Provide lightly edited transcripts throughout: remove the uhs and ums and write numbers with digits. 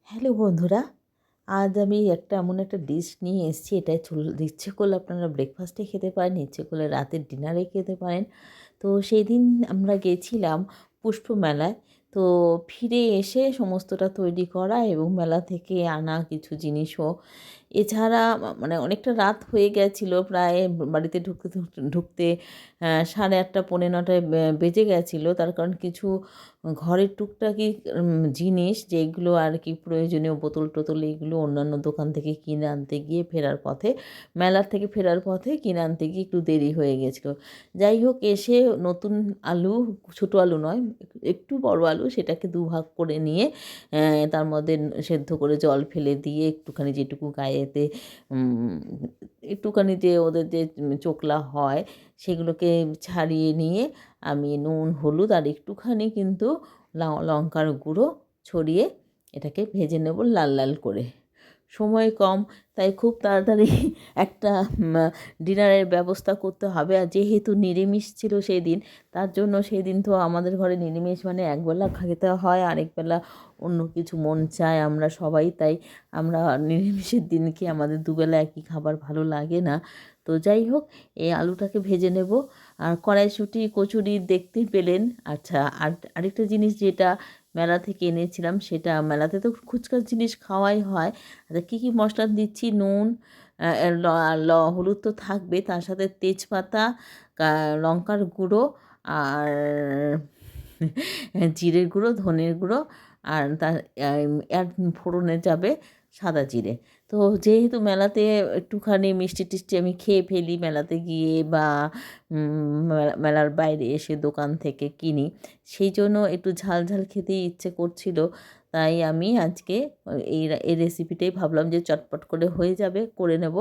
Hello বন্ধুরা, আজ আমি এমন একটা ডিশ নিয়ে এসেছি। এটা ইচ্ছে করলে আপনারা ব্রেকফাস্টে খেতে পারেন, ইচ্ছে করলে রাতের ডিনারে খেতে পারেন। তো সেই দিন আমরা গেছিলাম পুষ্প মেলায়। তো ফিরে এসে সমস্তটা তৈরি করা এবং মেলা থেকে আনা কিছু জিনিসও, এছাড়া মানে অনেকটা রাত হয়ে গেছিলো, প্রায় বাড়িতে ঢুকতে ঢুকতে ঢুকতে 8:30 পৌনে 9টায় বেজে গেছিলো। তার কারণ কিছু ঘরের টুকটাকি জিনিস যেগুলো আর কি প্রয়োজনীয় বোতল টোতল, এইগুলো অন্যান্য দোকান থেকে কিনে আনতে গিয়ে ফেরার পথে, মেলার থেকে ফেরার পথে কিনে আনতে গিয়ে একটু দেরি হয়ে গেছিলো। যাই হোক, এসে নতুন আলু, ছোটো আলু নয়, একটু বড় আলু, সেটাকে দুভাগ করে নিয়ে তার মধ্যে সেদ্ধ করে জল ফেলে দিয়ে একটুখানি যেটুকু গায়েতে একটুখানি যে ওদের যে চোকলা হয় সেগুলোকে ছাড়িয়ে নিয়ে আমি নুন, হলুদ আর একটুখানি কিন্তু লঙ্কার গুঁড়ো ছড়িয়ে এটাকে ভেজে নেব লাল লাল করে। সময় কম, তাই খুব তাড়াতাড়ি একটা ডিনারের ব্যবস্থা করতে হবে। আর যেহেতু নিরামিষ ছিল সেই দিন, তার জন্য সেই দিন তো আমাদের ঘরে নিরামিষ মানে একবেলা খেতে হয়, আরেকবেলা অন্য কিছু মন চায় আমরা সবাই, তাই আমরা নিরামিষের দিনকে আমাদের দুবেলা একই খাবার ভালো লাগে না। তো যাই হোক, এই আলুটাকে ভেজে নেব। আর কড়াইশুঁটি, কচুরি দেখতেই পেলেন। আচ্ছা, আরেকটা জিনিস যেটা মেলা থেকে এনেছিলাম, সেটা মেলাতে তো খুচখাচ জিনিস খাওয়াই হয়। আচ্ছা, কী কী মশলা দিচ্ছি: নুন, হলুদ তো থাকবে, তার সাথে তেজপাতা, লঙ্কার গুঁড়ো, আর জিরের গুঁড়ো, ধনের গুঁড়ো, আর তার আর ফোড়নে যাবে সাদা জিরে। তো যেহেতু মেলাতে একটুখানি মিষ্টি টিষ্টি আমি খেয়ে ফেলি মেলাতে গিয়ে, বা মেলার বাইরে এসে দোকান থেকে কিনি, সেই জন্য একটু ঝাল ঝাল খেতেই ইচ্ছে করছিল। তাই আমি আজকে এই রেসিপিটাই ভাবলাম যে চটপট করে হয়ে যাবে, করে নেব।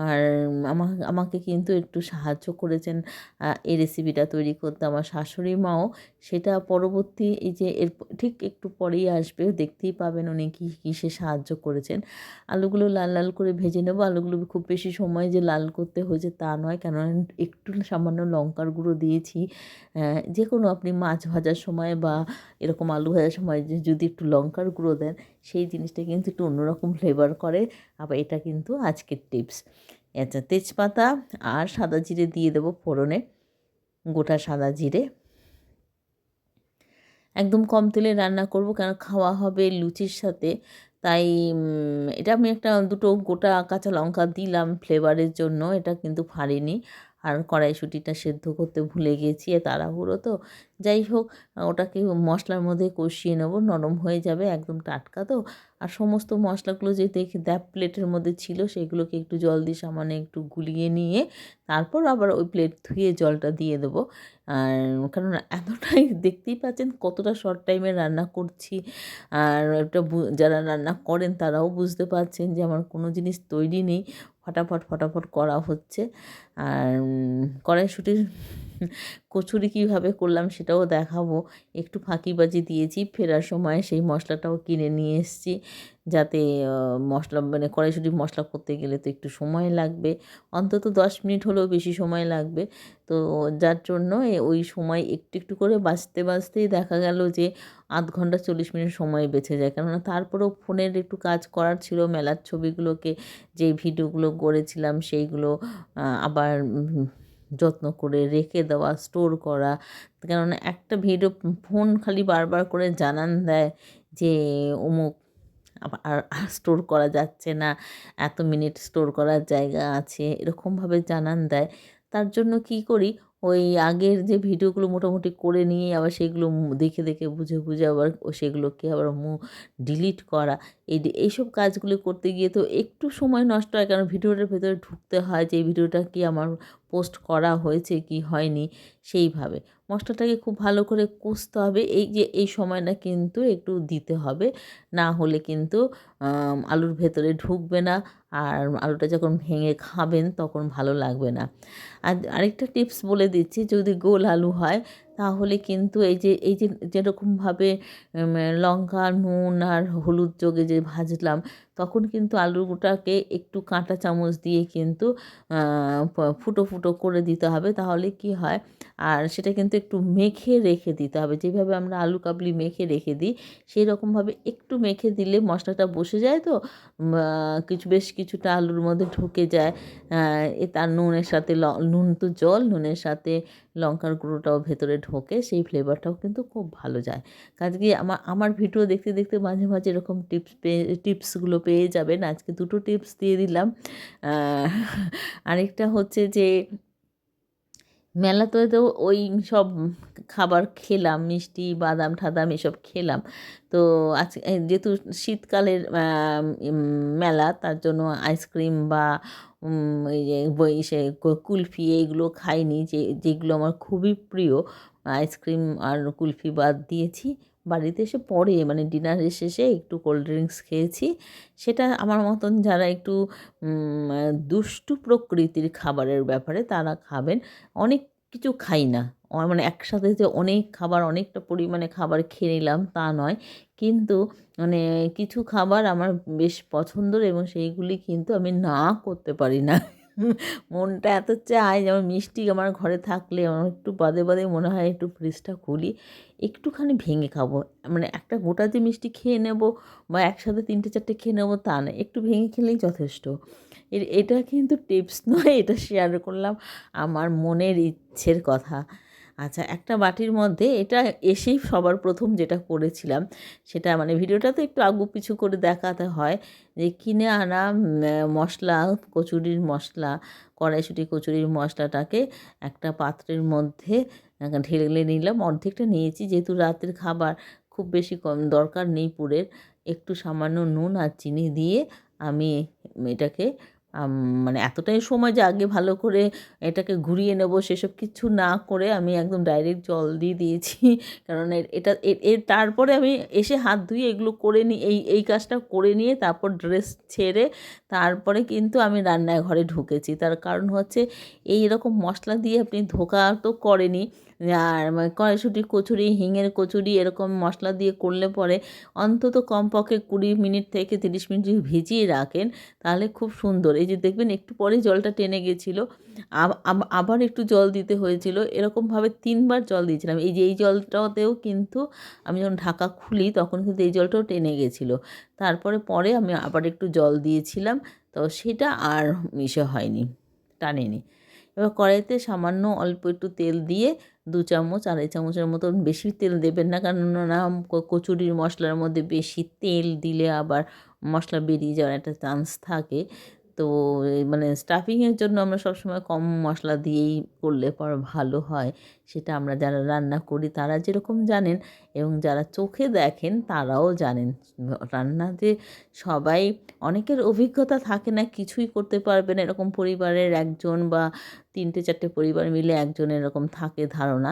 আর আমাকে কিন্তু একটু সাহায্য করেছেন এই রেসিপিটা তৈরি করতে আমার শাশুড়ি মাও। সেটা পরবর্তী, এই যে এর ঠিক একটু পরেই আসবে, দেখতেই পাবেন উনি কিসে সাহায্য করেছেন। আলুগুলো লাল লাল করে ভেজে নেব। আলুগুলো খুব বেশি সময় যে লাল করতে হয়েছে তা নয়, কেননা একটু সামান্য লঙ্কার গুঁড়ো দিয়েছি। যে কোনো আপনি মাছ ভাজার সময় বা এরকম আলু ভাজার সময় যদি একটু লঙ্কার গুঁড়ো দেন, সেই জিনিসটা কিন্তু একটু অন্যরকম ফ্লেভার করে। আবার এটা কিন্তু আজকের টিপস। আচ্ছা, তেজপাতা আর সাদা জিরে দিয়ে দেবো ফোড়নে, গোটা সাদা জিরে। একদম কম তেলে রান্না করব, কেন খাওয়া হবে লুচির সাথে। তাই এটা আমি দুটো গোটা কাঁচা লঙ্কা দিলাম ফ্লেভারের জন্য, এটা কিন্তু ফাড়িনি। আর কড়াইশুঁটিটা সেদ্ধ করতে ভুলে গেছি, তাড়াহুড়ো তো। যাই হোক, ওটাকে মশলার মধ্যে কষিয়ে নেব, নরম হয়ে যাবে, একদম টাটকা তো। আর সমস্ত মশলাগুলো যে প্লেটের মধ্যে ছিল, সেগুলোকে একটু জল দিয়ে সামান্য একটু গুলিয়ে নিয়ে তারপর আবার ওই প্লেট ধুয়ে জলটা দিয়ে দেবো। আর কারণ এতটাই দেখতেই পাচ্ছেন কতটা শর্ট টাইমে রান্না করছি। আর যারা রান্না করেন তারাও বুঝতে পারছেন যে আমার কোনো জিনিস তৈরি নেই, ফটাফট ফটাফট করা হচ্ছে। আর কড়াইশুঁটির কচুরি কীভাবে করলাম সেটাও দেখাবো। একটু ফাঁকিবাজি দিয়েছি, ফেরার সময় সেই মশলাটাও কিনে নিয়ে এসেছি, যাতে মশলা মানে কড়াইশুঁটি মশলা করতে গেলে তো একটু সময় লাগবে, অন্তত 10 মিনিট হলেও বেশি সময় লাগবে। তো যার জন্য ওই সময় একটু একটু করে বাঁচতে বাঁচতেই দেখা গেল যে 0.5 ঘন্টা 40 মিনিট সময় বেঁচে যায়। কেননা তারপরেও ফোনের একটু কাজ করার ছিল, মেলার ছবিগুলোকে, যে ভিডিওগুলো করেছিলাম সেইগুলো আবার যত্ন করে রেখে দেওয়া, স্টোর করা। কেননা একটা ভিডিও ফোন খালি বারবার করে জানান দেয় যে অমুক আর স্টোর করা যাচ্ছে না, এত মিনিট স্টোর করার জায়গা আছে, এরকমভাবে জানান দেয়। তার জন্য কি করি, ওই আগের যে ভিডিওগুলো মোটামুটি করে নিয়ে আবার সেগুলো দেখে দেখে বুঝে বুঝে আবার সেগুলোকে আবার ডিলিট করা, এইসব কাজগুলো করতে গিয়ে তো একটু সময় নষ্ট হয়। কারণ ভিডিওটার ভেতরে ঢুকতে হয় যে এই ভিডিওটা কি আমার পোস্ট করা হয়েছে কি হয়নি, সেইভাবে মশলাটাকে খুব ভালো করে কষতে হবে। এই সময়টা কিন্তু একটু দিতে হবে, না হলে কিন্তু আলুর ভেতরে ঢুকবে না, আর আলুটা যখন ভেঙে খাবেন তখন ভালো লাগবে না। আর আরেকটা টিপস বলে দিচ্ছি, যদি গোল আলু হয় তাহলে কিন্তু যেরকমভাবে লঙ্কা, নুন আর হলুদ যোগে যে ভাজলাম, তখন কিন্তু আলুটাকে একটু কাঁটা চামচ দিয়ে কিন্তু ফুটো ফুটো করে দিতে হবে, তাহলে কি হয়, আর সেটা কিন্তু একটু মেখে রেখে দিতে হবে, যেভাবে আমরা আলু কাবলি মেখে রেখে দিই সেই রকমভাবে একটু মেখে দিলে মশলাটা বসে যায়, তো বেশ কিছুটা আলুর মধ্যে ঢুকে যায়। তার নুনের সাথে নুন তো জল, নুনের সাথে লঙ্কার গুঁড়োটাও ভেতরে ঢোকে, সেই ফ্লেভারটাও কিন্তু খুব ভালো যায়। আজকে আমার ভিডিও দেখতে দেখতে মাঝে মাঝে এরকম টিপসগুলো পেয়ে যাবেন। আজকে দুটো টিপস দিয়ে দিলাম। আরেকটা হচ্ছে যে মেলাতে তো ওই সব খাবার খেলাম, মিষ্টি বাদাম ঠাদাম এসব খেলাম। তো যেহেতু শীতকালের মেলা, তার জন্য আইসক্রিম বা এই যে কুলফি এইগুলো খাইনি, যেগুলো আমার খুবই প্রিয়। আইসক্রিম আর কুলফি বাদ দিয়েছি। বাড়িতে এসে পরে মানে ডিনারের শেষে একটু কোল্ড ড্রিঙ্কস খেয়েছি। সেটা আমার মতন যারা একটু দুষ্টু প্রকৃতির খাবারের ব্যাপারে তারা খাবেন। অনেক কিছু খাই না, মানে একসাথে যে অনেক খাবার অনেকটা পরিমাণে খাবার খেয়ে নিলাম তা নয়, কিন্তু মানে কিছু খাবার আমার বেশ পছন্দের এবং সেইগুলি কিন্তু আমি না করতে পারি না। মনটা এত চায়, যেমন মিষ্টি আমার ঘরে থাকলে আমার একটু বাদে বাদে মনে হয় একটু ফ্রিজটা খুলি, একটুখানি ভেঙে খাবো। মানে একটা গোটা যে মিষ্টি খেয়ে নেব বা একসাথে 3-4টে খেয়ে নেবো তা না, একটু ভেঙে খেলেই যথেষ্ট। এটা কিন্তু টিপস নয়, এটা শেয়ার করলাম আমার মনের ইচ্ছের কথা। আচ্ছা, একটা বাটির মধ্যে এটা এসেই সবার প্রথম যেটা করেছিলাম, সেটা মানে ভিডিওটা তো একটু আগু পিছু করে দেখাতে হয়, যে কিনে আনা মশলা, কচুরির মশলা, কড়াইশুঁটি কচুরির মশলাটাকে একটা পাত্রের মধ্যে ঢেলে নিলাম। অর্ধেকটা নিয়েছি, যেহেতু রাতের খাবার খুব বেশি কম দরকার নেই পুরের। একটু সামান্য নুন আর চিনি দিয়ে আমি এটাকে মানে এতটাই সময় যে আগে ভালো করে এটাকে ঘুরিয়ে নেব সেসব কিছু না করে আমি একদম ডাইরেক্ট জল দিয়ে দিয়েছি। কারণ এটা তারপরে আমি এসে হাত ধুয়ে এগুলো করে নিই, এই কাজটা করে নিয়ে তারপর ড্রেস ছেড়ে তারপরে কিন্তু আমি রান্নাঘরে ঢুকেছি। তার কারণ হচ্ছে এই রকম মশলা দিয়ে আপনি ধোকা তো করেনি, আর কড়াইশুঁটি কচুরি, হিঙের কচুরি এরকম মশলা দিয়ে করলে পরে অন্তত কমপক্ষে 20 মিনিট থেকে 30 মিনিট যদি ভিজিয়ে রাখেন তাহলে খুব সুন্দর। এই যে দেখবেন একটু পরেই জলটা টেনে গেছিলো, আবার একটু জল দিতে হয়েছিল, এরকমভাবে 3বার জল দিয়েছিলাম। এই যে এই জলটাতেও কিন্তু আমি যখন ঢাকা খুলি তখন কিন্তু এই জলটাও টেনে গেছিলো। পরে আমি আবার একটু জল দিয়েছিলাম, তো সেটা আর মিশে হয়নি, টানেনি। এবার কড়াইতে সামান্য অল্প একটু তেল দিয়ে 2 চামচ 2.5 চামচের মতন, বেশি তেল দেবেন না, কারণ না কচুরির মশলার মধ্যে বেশি তেল দিলে আবার মশলা বেরিয়ে যাওয়ার একটা চান্স থাকে। তো মানে স্টাফিংয়ের জন্য আমরা সবসময় কম মশলা দিয়েই করলে পর ভালো হয়। সেটা আমরা যারা রান্না করি তারা যেরকম জানেন এবং যারা চোখে দেখেন তারাও জানেন। রান্না যে সবাই, অনেকের অভিজ্ঞতা থাকে না, কিছুই করতে পারবে না, এরকম পরিবারের একজন বা 3-4টে পরিবার মিলে একজন এরকম থাকে ধারণা,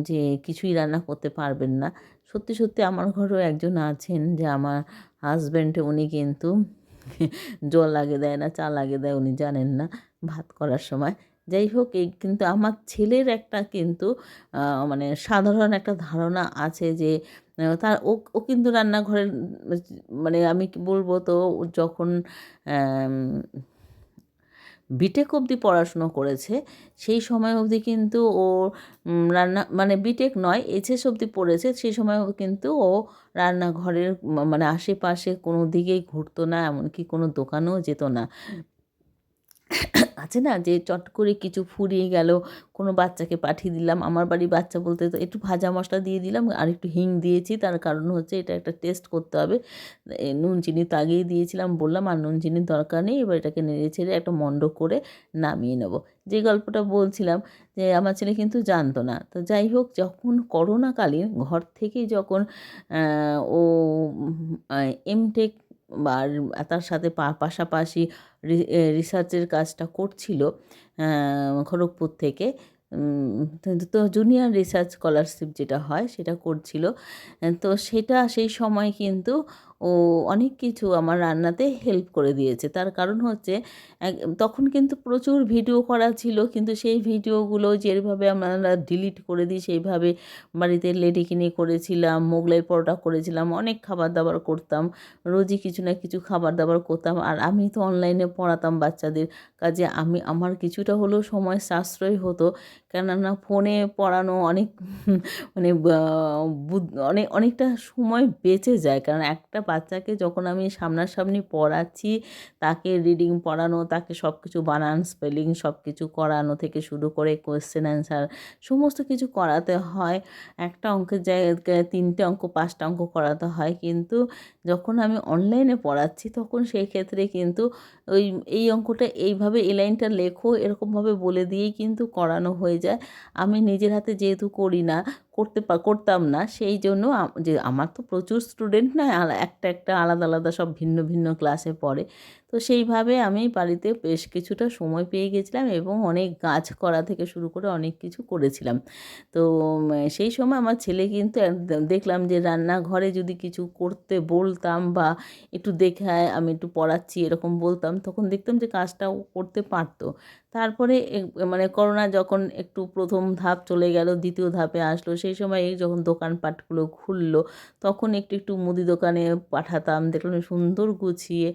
যে কিছুই রান্না করতে পারবেন না। সত্যি সত্যি আমার ঘরেও একজন আছেন, যে আমার হাজব্যান্ড, উনি কিন্তু জল আগে দেয় না, চাল আগে দেয় উনি জানেন না ভাত করার সময়। যাই হোক, এই কিন্তু আমার ছেলের একটা কিন্তু মানে সাধারণ একটা ধারণা আছে যে তার ও কিন্তু রান্নাঘরের মানে আমি কি বলবো, তো যখন বিটেক অবধি পড়াশুনো করেছে সেই সময় অবধি কিন্তু ও রান্না মানে বিটেক নয় এইচএস অবধি পড়েছে, সেই সময়ও কিন্তু ও রান্নাঘরের মানে আশেপাশে কোনো দিকেই ঘুরতো না, এমনকি কোনো দোকানেও যেত না। আছে না যে চট করে কিছু ফুরিয়ে গেল, কোনো বাচ্চাকে পাঠিয়ে দিলাম, আমার বাড়ির বাচ্চা বলতে তো একটু ভাজা মশলা দিয়ে দিলাম আর একটু হিং দিয়েছি, তার কারণ হচ্ছে এটা একটা টেস্ট করতে হবে। নুন চিনি তো আগেই দিয়েছিলাম, বললাম আর নুন চিনির দরকার নেই, এবার এটাকে নেড়ে ছেড়ে একটা মণ্ড করে নামিয়ে নেব। যে গল্পটা বলছিলাম, যে আমার ছেলে কিন্তু জানতো না। তো যাই হোক, যখন করোনাকালীন ঘর থেকেই যখন ও এমটেক বা তার সাথে পাশাপাশি রিসার্চের কাজটা করছিল খড়গপুর থেকে, তো জুনিয়র রিসার্চ স্কলারশিপ যেটা হয় সেটা করছিল। তো সেটা সেই সময় কিন্তু ও ও অনেক কিছু আমার রান্নাতে হেল্প করে দিয়েছে। তার কারণ হচ্ছে এক তখন কিন্তু প্রচুর ভিডিও করা ছিল, কিন্তু সেই ভিডিওগুলো যেভাবে আমরা ডিলিট করে দিই সেইভাবে বাড়িতে লেডিকেনি করেছিলাম, মোগলাই পরোটা করেছিলাম, অনেক খাবার-দাবার করতাম। রোজই কিছু না কিছু খাবার-দাবার করতাম। আর আমি তো অনলাইনে পড়াতাম বাচ্চাদের, কাজে আমার কিছুটা হলেও সময় সাশ্রয় হতো। কেননা ফোনে পড়ানো অনেক মানে অনেকটা সময় বেঁচে যায়। কারণ একটা বাচ্চাকে যখন আমি সামনাসামনি পড়াচ্ছি, তাকে রিডিং পড়ানো, তাকে সব কিছু বানান, স্পেলিং সব কিছু করানো থেকে শুরু করে কোয়েশ্চেন অ্যান্সার সমস্ত কিছু করাতে হয়। একটা অঙ্কের জায়গায় ৩ টে অঙ্ক ৫ টা অঙ্ক করাতে হয়। কিন্তু যখন আমি অনলাইনে পড়াচ্ছি তখন সেই ক্ষেত্রে কিন্তু ওই এই অঙ্কটা এইভাবে এই লাইনটা লেখো এরকমভাবে বলে দিয়েই কিন্তু করানো হয়ে যায়। আমি নিজের হাতে যেহেতু করি না, করতাম না, সেই জন্য যে আমার তো প্রচুর স্টুডেন্ট নয়, একটা আলাদা আলাদা সব ভিন্ন ভিন্ন ক্লাসে পড়ে। তো সেইভাবে আমি বাড়িতে বেশ কিছুটা সময় পেয়ে গেছিলাম এবং অনেক কাজ করা থেকে শুরু করে অনেক কিছু করেছিলাম। তো সেই সময় আমার ছেলে কিন্তু দেখলাম যে রান্নাঘরে যদি কিছু করতে বলতাম বা একটু দেখায় আমি একটু পড়াচ্ছি এরকম বলতাম, তখন দেখতাম যে কাজটা ও করতে পারতো। তারপরে মানে করোনা যখন একটু ১ম ধাপ চলে গেল, ২য় ধাপে আসলো, সেই সময় এই যখন দোকানপাটগুলো খুললো, তখন একটু একটু মুদি দোকানে পাঠাতাম। দেখলাম সুন্দর গুছিয়ে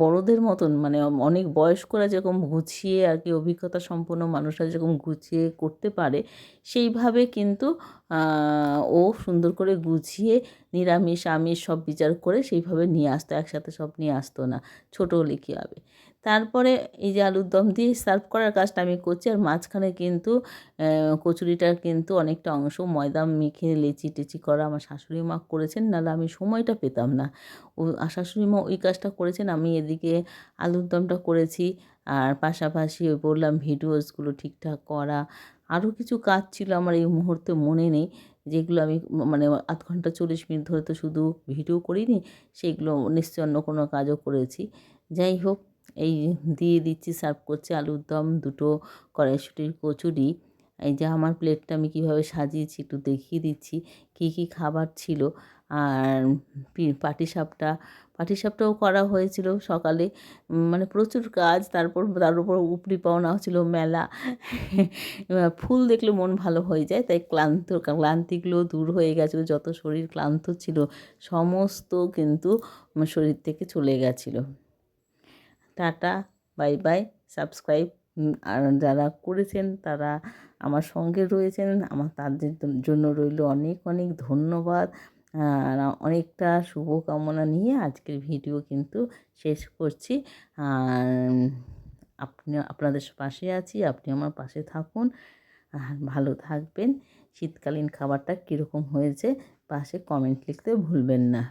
বড়দের মতন, মানে অনেক বয়স্করা যেরকম গুছিয়ে আর কি, অভিজ্ঞতা সম্পন্ন মানুষরা যেরকম গুছিয়ে করতে পারে, সেইভাবে কিন্তু ও সুন্দর করে গুছিয়ে নিরামিষ আমিষ সব বিচার করে সেইভাবে নিয়ে আসতো, একসাথে সব নিয়ে আসতো না, ছোটো হলে কী হবে। তারপরে এই যে আলুর দম দিয়ে সার্ভ করার কাজটা আমি করছি, আর মাঝখানে কিন্তু কচুরিটার কিন্তু অনেকটা অংশ ময়দা মেখে লেচি টেচি করা আমার শাশুড়ি মা করেছেন, নাহলে আমি সময়টা পেতাম না। শাশুড়ি মা ওই কাজটা করেছেন, আমি এদিকে আলুর দমটা করেছি। আর পাশাপাশি ওই বললাম ভিডিওসগুলো ঠিকঠাক করা, আরও কিছু কাজ ছিল আমার এই মুহূর্তে মনে নেই, যেগুলো আমি মানে ০.৫ ঘন্টা ৪০ মিনিট ধরে তো শুধু ভিডিও করিনি, সেইগুলো নিশ্চয়ই অন্য কোনো কাজও করেছি। যাই হোক, এই দিয়ে দিচ্ছি, সার্ভ করছি আলুর দম, ২টো কড়াইশুঁটির কচুরি। এই যে আমার প্লেটটা আমি কীভাবে সাজিয়েছি একটু দেখিয়ে দিচ্ছি, কী কী খাবার ছিল। আর পাটিসাপটাও করা হয়েছিল সকালে। মানে প্রচুর কাজ, তার উপর উপরি পাওনা ছিল মেলা। ফুল দেখলে মন ভালো হয়ে যায়, তাই ক্লান্তিগুলো দূর হয়ে গেছিলো, যত শরীর ক্লান্ত ছিল সমস্ত কিন্তু শরীর থেকে চলে গেছিলো। টাটা, বাই বাই, সাবস্ক্রাইব আর যারা করেছেন তারা আমার সঙ্গে রয়েছেন, তাদের জন্য রইল অনেক অনেক ধন্যবাদ। আর অনেকটা শুভকামনা নিয়ে আজকের ভিডিও কিন্তু শেষ করছি। আর আপনাদের পাশে আছি, আপনি আমার পাশে থাকুন আর ভালো থাকবেন। শীতকালীন খাবারটা কীরকম হয়েছে পাশে কমেন্ট লিখতে ভুলবেন না।